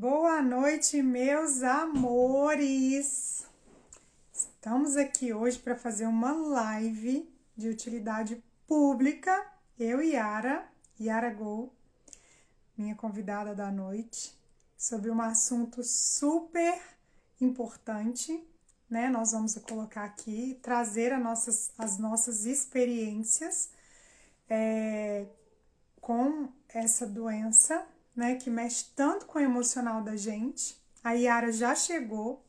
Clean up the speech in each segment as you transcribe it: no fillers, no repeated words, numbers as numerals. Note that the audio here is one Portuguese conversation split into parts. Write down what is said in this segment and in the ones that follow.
Boa noite, meus amores! Estamos aqui hoje para fazer uma live de utilidade pública. Eu e Yara Gol, minha convidada da noite, sobre um assunto super importante, né? Nós vamos colocar aqui, trazer as nossas experiências com essa doença, né, que mexe tanto com o emocional da gente. A Yara já chegou,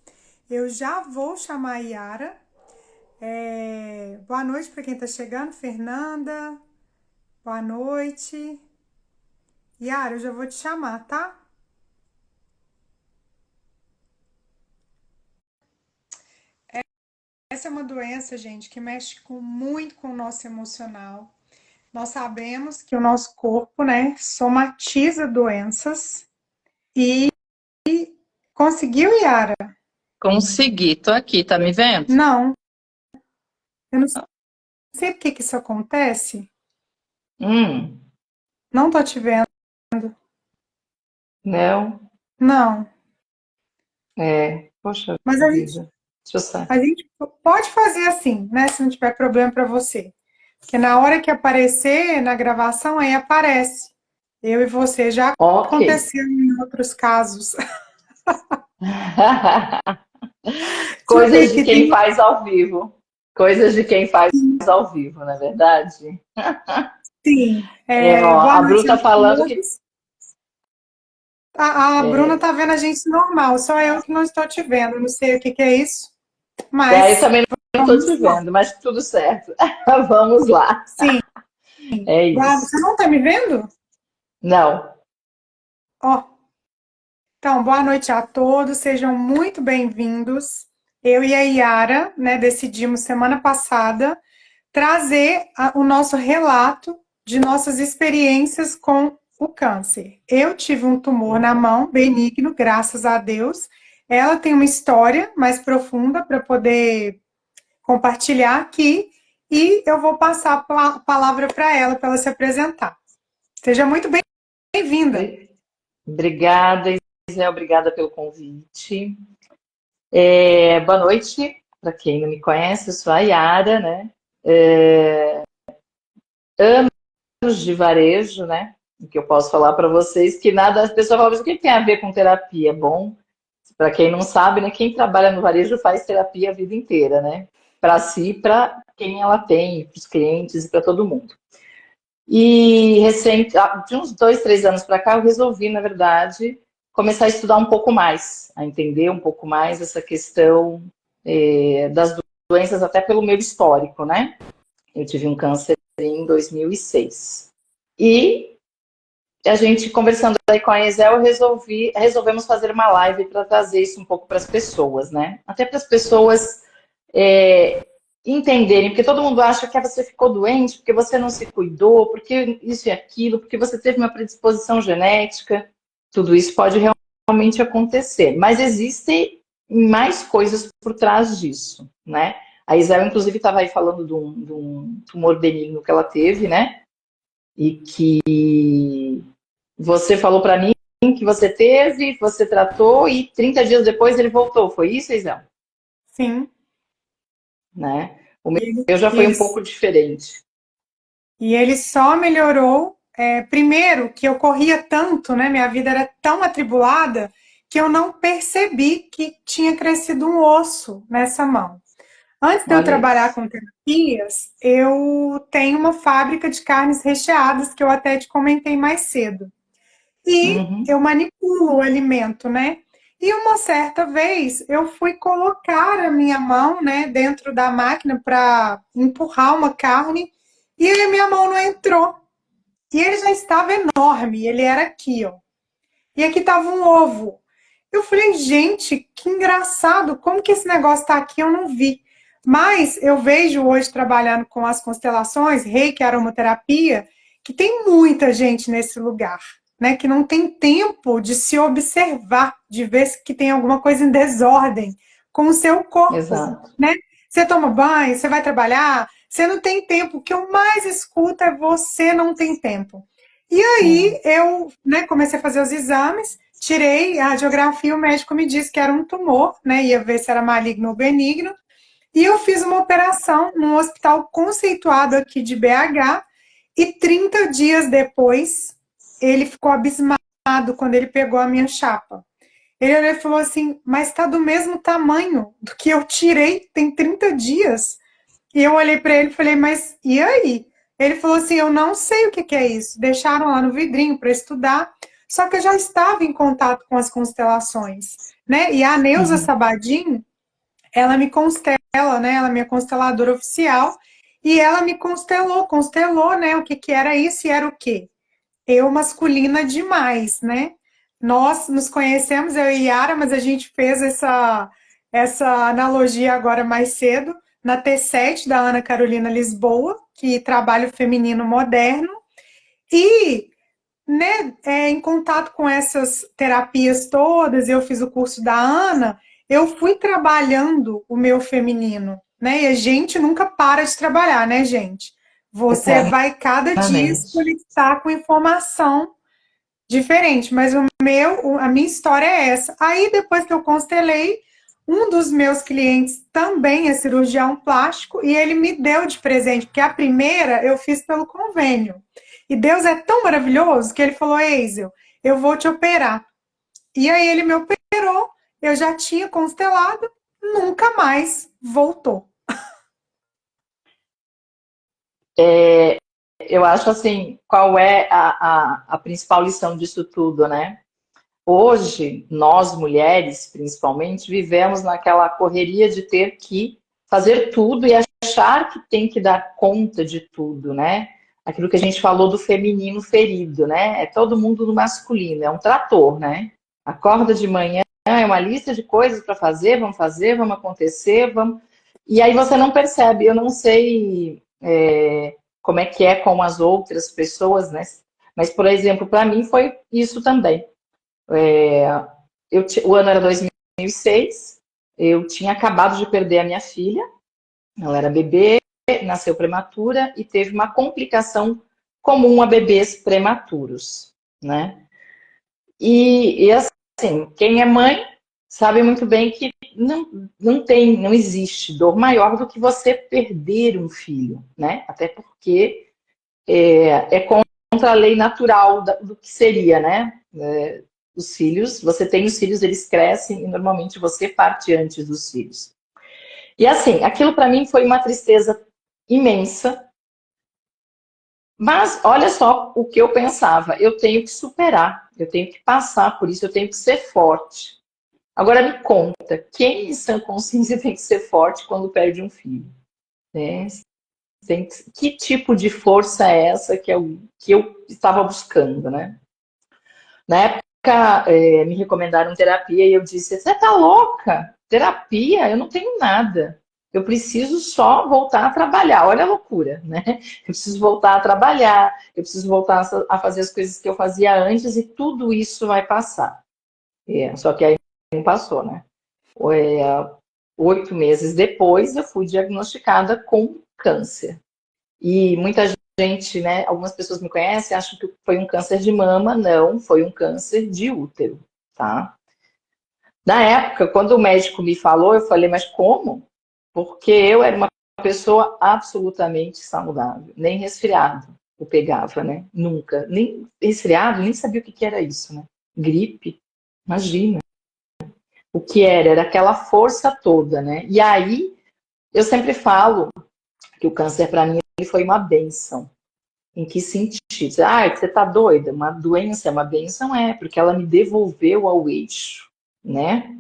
eu já vou chamar a Yara. Boa noite para quem está chegando, Fernanda. Boa noite. Yara, eu já vou te chamar, tá? Essa é uma doença, gente, que mexe muito com o nosso emocional. Nós sabemos que o nosso corpo, né, somatiza doenças e conseguiu, Yara? Consegui, tô aqui, tá me vendo? Não, eu não sei por que isso acontece. Hum, Não tô te vendo. não, Não. poxa Mas vida. Deixa eu sair. a gente pode fazer assim, né? Se não tiver problema para você. Porque na hora que aparecer na gravação, aí aparece. Eu e você já Ok. aconteceu em outros casos. Deixa eu ver Coisas de aqui, quem tem. faz ao vivo. Coisas de quem faz ao vivo, não é verdade? Sim. Ó, Boa a Bru noite tá a falando que. todos. A Bruna É, tá vendo a gente normal, só eu que não estou te vendo. Eu não sei o que que é isso, eu mas também não tô te vamos lá. vendo, mas tudo certo. Vamos lá. Sim. É isso. Você não tá me vendo? Não. Ó. Então, boa noite a todos, sejam muito bem-vindos. Eu e a Yara, né, decidimos semana passada trazer o nosso relato de nossas experiências com o câncer. Eu tive um tumor na mão, benigno, graças a Deus. Ela tem uma história mais profunda para poder compartilhar aqui e eu vou passar a palavra para ela se apresentar. Seja muito bem-vinda. Obrigada, Isé, obrigada pelo convite. Boa noite, para quem não me conhece, eu sou a Yara, né? Anos de varejo, né? O que eu posso falar para vocês que nada, as pessoas falam, mas o que tem a ver com terapia? Bom, para quem não sabe, né? Quem trabalha no varejo faz terapia a vida inteira, né? Para si, para quem ela tem, para os clientes e para todo mundo. E recente, de uns 2, 3 anos para cá, eu resolvi, na verdade, começar a estudar um pouco mais, a entender um pouco mais essa questão das doenças, até pelo meu histórico, né? Eu tive um câncer em 2006. E a gente conversando aí com a Esel, resolvemos fazer uma live para trazer isso um pouco para as pessoas, né? Até para as pessoas é, entenderem, porque todo mundo acha que você ficou doente, porque você não se cuidou, porque isso e aquilo, porque você teve uma predisposição genética. Tudo isso pode realmente acontecer, mas existem mais coisas por trás disso, né? A Isabel, inclusive, estava aí falando de um tumor benigno que ela teve, né? E que você falou para mim que você teve, você tratou e 30 dias depois ele voltou. Foi isso, Isabel? Sim. Né? O E ele, meu já e foi ele um pouco diferente. E ele só melhorou, primeiro, que eu corria tanto, né? Minha vida era tão atribulada que eu não percebi que tinha crescido um osso nessa mão. Antes de eu Olha trabalhar isso. com terapias, eu tenho uma fábrica de carnes recheadas que eu até te comentei mais cedo. E eu Uhum. manipulo o alimento, né? E uma certa vez eu fui colocar a minha mão, né, dentro da máquina para empurrar uma carne e aí a minha mão não entrou. E ele já estava enorme, ele era aqui, ó. E aqui estava um ovo. Eu falei, gente, que engraçado, como que esse negócio está aqui? Eu não vi. Mas eu vejo hoje trabalhando com as constelações, reiki, aromaterapia, que tem muita gente nesse lugar, né? Que não tem tempo de se observar, de ver se que tem alguma coisa em desordem com o seu corpo, Exato. né? Você toma banho, você vai trabalhar, você não tem tempo. O que eu mais escuto é você não tem tempo. E Sim. aí eu, né, comecei a fazer os exames, tirei a radiografia, o médico me disse que era um tumor, né, ia ver se era maligno ou benigno, e eu fiz uma operação num hospital conceituado aqui de BH, e 30 dias depois, ele ficou abismado quando ele pegou a minha chapa. Ele olhou e falou assim, mas está do mesmo tamanho do que eu tirei, tem 30 dias. E eu olhei para ele e falei, mas e aí? Ele falou assim, eu não sei o que que é isso. Deixaram lá no vidrinho para estudar, só que eu já estava em contato com as constelações, né? E a Neuza Uhum. Sabadin, ela me constela, né? Ela é minha consteladora oficial, e ela me constelou, né? O que que era isso e era o quê? Eu masculina demais, né? Nós nos conhecemos, eu e Yara, mas a gente fez essa analogia agora mais cedo na T7 da Ana Carolina Lisboa, que trabalha o feminino moderno, e né, em contato com essas terapias todas, eu fiz o curso da Ana, eu fui trabalhando o meu feminino, né? E a gente nunca para de trabalhar, né, gente? Você vai cada dia se Eternamente. conectar com informação diferente, mas a minha história é essa. Aí depois que eu constelei, um dos meus clientes também é cirurgião plástico e ele me deu de presente, porque a primeira eu fiz pelo convênio. E Deus é tão maravilhoso que ele falou: Eisel, eu vou te operar. E aí ele me operou, eu já tinha constelado, nunca mais voltou. É, eu acho assim, qual é a principal lição disso tudo, né? Hoje, nós mulheres, principalmente, vivemos naquela correria de ter que fazer tudo e achar que tem que dar conta de tudo, né? Aquilo que a gente falou do feminino ferido, né? É todo mundo no masculino, é um trator, né? Acorda de manhã, é uma lista de coisas para fazer, vamos acontecer, vamos. E aí você não percebe, eu não sei como é com as outras pessoas, né? Mas, por exemplo, para mim foi isso também. O ano era 2006, eu tinha acabado de perder a minha filha, ela era bebê, nasceu prematura e teve uma complicação comum a bebês prematuros, né? E assim, quem é mãe sabe muito bem que não existe dor maior do que você perder um filho, né? Até porque é contra a lei natural do que seria, né? Os filhos, você tem os filhos, eles crescem e normalmente você parte antes dos filhos. E assim, aquilo para mim foi uma tristeza imensa, mas olha só o que eu pensava, eu tenho que superar, eu tenho que passar por isso, eu tenho que ser forte. Agora me conta, quem em sã consciência tem que ser forte quando perde um filho? Né? Que tipo de força é essa que eu estava buscando, né? Na época, me recomendaram terapia e eu disse: Você tá louca? Terapia? Eu não tenho nada. Eu preciso só voltar a trabalhar. Olha a loucura, né? Eu preciso voltar a trabalhar, eu preciso voltar a fazer as coisas que eu fazia antes e tudo isso vai passar. Só que aí não passou, né? É, 8 meses depois, eu fui diagnosticada com câncer. E muita gente, né? Algumas pessoas me conhecem, acham que foi um câncer de mama. Não, foi um câncer de útero, tá? Na época, quando o médico me falou, eu falei, mas como? Porque eu era uma pessoa absolutamente saudável, nem resfriado eu pegava, né? Nunca. Nem resfriado, nem sabia o que era isso, né? Gripe, imagina. O que era aquela força toda, né? E aí, eu sempre falo que o câncer para mim ele foi uma benção. Em que sentido? Ah, você tá doida? Uma doença é uma benção? É, porque ela me devolveu ao eixo, né?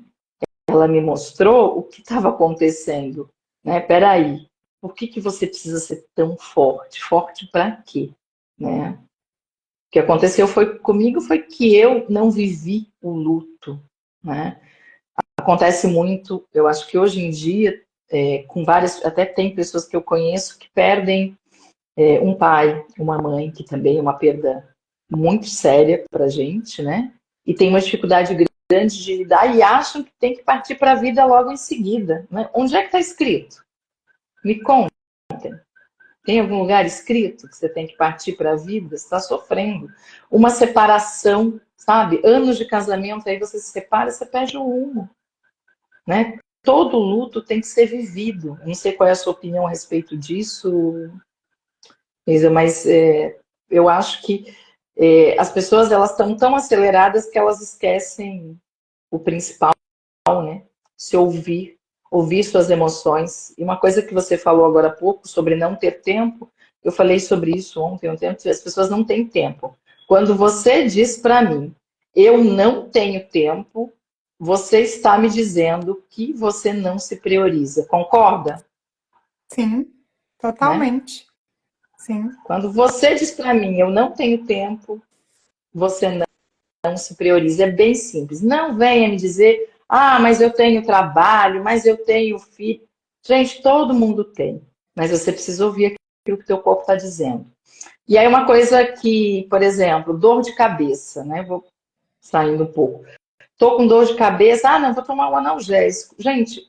Ela me mostrou o que estava acontecendo, né? Peraí, por que você precisa ser tão forte? Forte para quê? Né? O que aconteceu comigo foi que eu não vivi o luto, né? Acontece muito, eu acho que hoje em dia, com várias, até tem pessoas que eu conheço que perdem um pai, uma mãe, que também é uma perda muito séria para a gente, né? E tem uma dificuldade grande de lidar e acham que tem que partir para a vida logo em seguida. Né? Onde é que está escrito? Me conta. Tem algum lugar escrito que você tem que partir para a vida? Você está sofrendo. Uma separação, sabe? Anos de casamento, aí você se separa, você perde o rumo, né? Todo luto tem que ser vivido. Não sei qual é a sua opinião a respeito disso, Isa, mas eu acho que as pessoas elas estão tão aceleradas que elas esquecem o principal, né? Se ouvir, ouvir suas emoções. E uma coisa que você falou agora há pouco sobre não ter tempo, eu falei sobre isso ontem, um tempo, as pessoas não têm tempo. Quando você diz para mim, eu não tenho tempo, você está me dizendo que você não se prioriza. Concorda? Sim, Né? totalmente. Sim, Quando você diz para mim, eu não tenho tempo, você não se prioriza. É bem simples. Não venha me dizer, ah, mas eu tenho trabalho, mas eu tenho filho. Gente, todo mundo tem. Mas você precisa ouvir aquilo que o teu corpo está dizendo. E aí uma coisa que, por exemplo, dor de cabeça, né? Vou saindo um pouco. Tô com dor de cabeça, ah, não, vou tomar um analgésico. Gente,